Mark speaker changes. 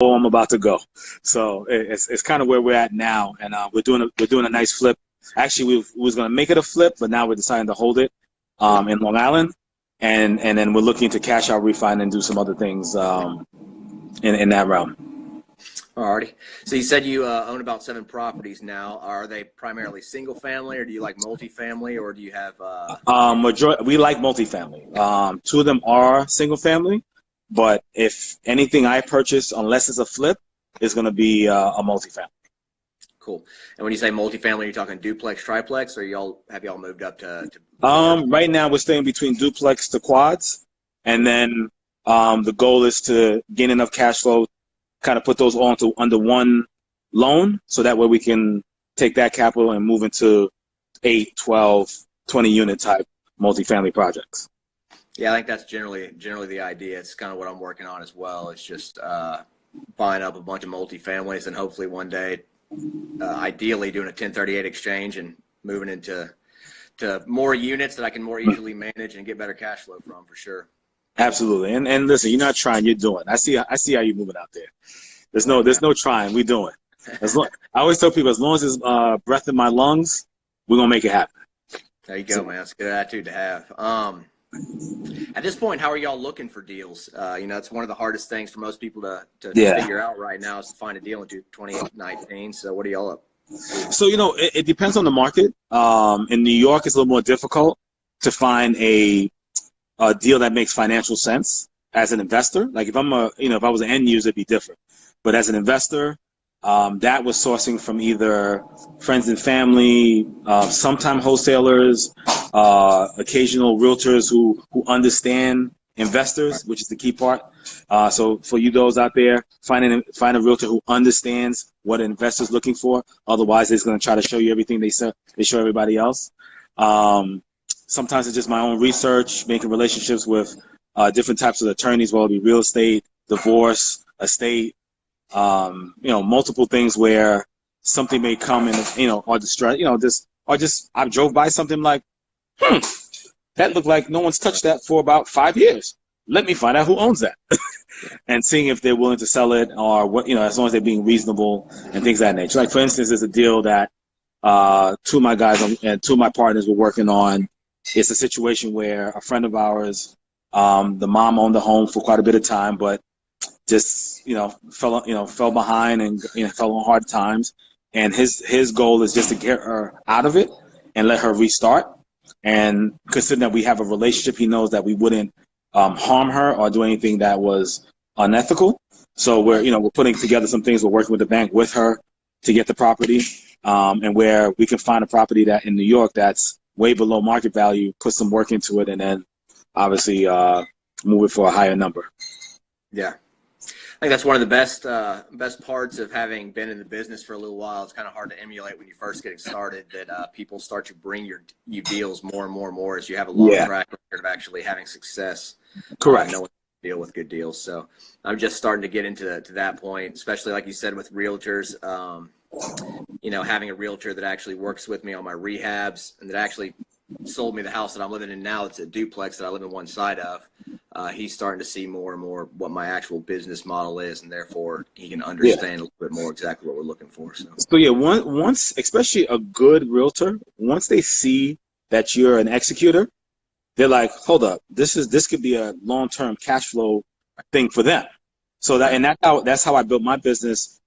Speaker 1: I'm about to go. So it's kind of where we're at now, and we're doing a nice flip. Actually, we was going to make it a flip, but now we're deciding to hold it in Long Island, and then we're looking to cash out, refi, and do some other things in that realm.
Speaker 2: Alrighty. So you said you own about 7 properties now. Are they primarily single family, or do you like multifamily, or do you have?
Speaker 1: We like multifamily. 2 of them are single family, but if anything I purchase, unless it's a flip, is going to be a multifamily.
Speaker 2: Cool. And when you say multifamily, you're talking duplex, triplex, or have y'all moved up to
Speaker 1: right now we're staying between duplex to quads, and then the goal is to gain enough cash flow, kind of put those all under one loan, so that way we can take that capital and move into 8, 12, 20 unit type multifamily projects.
Speaker 2: Yeah, I think that's generally the idea. It's kind of what I'm working on as well. It's just buying up a bunch of multifamilies and hopefully one day, ideally doing a 1038 exchange and moving into more units that I can more easily manage and get better cash flow from, for sure.
Speaker 1: Absolutely. And listen, you're not trying, you're doing. I see how you're moving out there. There's no trying, we're doing. I always tell people, as long as there's breath in my lungs, we're gonna make it happen.
Speaker 2: There you go, man. That's a good attitude to have. At this point, how are y'all looking for deals? It's one of the hardest things for most people to figure out right now is to find a deal in 2019. So what are y'all up?
Speaker 1: So, it depends on the market. In New York, it's a little more difficult to find a deal that makes financial sense as an investor. Like if if I was an end user, it'd be different. But as an investor, that was sourcing from either friends and family, sometimes wholesalers, occasional realtors who understand investors, which is the key part. So for you those out there, find a realtor who understands what an investor's looking for. Otherwise, it's going to try to show you everything they show everybody else. Sometimes it's just my own research, making relationships with different types of attorneys, whether it be real estate, divorce, estate, multiple things where something may come in, or distress, just I drove by something like, that looked like no one's touched that for about 5 years. Let me find out who owns that. And seeing if they're willing to sell it, or what, as long as they're being reasonable and things of that nature. Like for instance, there's a deal that 2 of my guys and 2 of my partners were working on. It's a situation where a friend of ours, the mom owned the home for quite a bit of time, but just fell behind and fell on hard times. And his goal is just to get her out of it and let her restart. And considering that we have a relationship, he knows that we wouldn't harm her or do anything that was unethical. So we're putting together some things. We're working with the bank with her to get the property, and where we can find a property that in New York that's way below market value, put some work into it, and then obviously move it for a higher number.
Speaker 2: Yeah. I think that's one of the best parts of having been in the business for a little while. It's kind of hard to emulate when you're first getting started, that people start to bring you deals more and more and more as you have a long track record of actually having success.
Speaker 1: Correct.
Speaker 2: Knowing how to deal with good deals. So I'm just starting to get into that point, especially like you said with realtors. Having a realtor that actually works with me on my rehabs and that actually sold me the house that I'm living in now. It's a duplex that I live in one side of. He's starting to see more and more what my actual business model is, and therefore he can understand a little bit more exactly what we're looking for. So
Speaker 1: yeah, once, especially a good realtor, once they see that you're an executor, they're like, hold up, this could be a long-term cash flow thing for them. So that's how I built my business.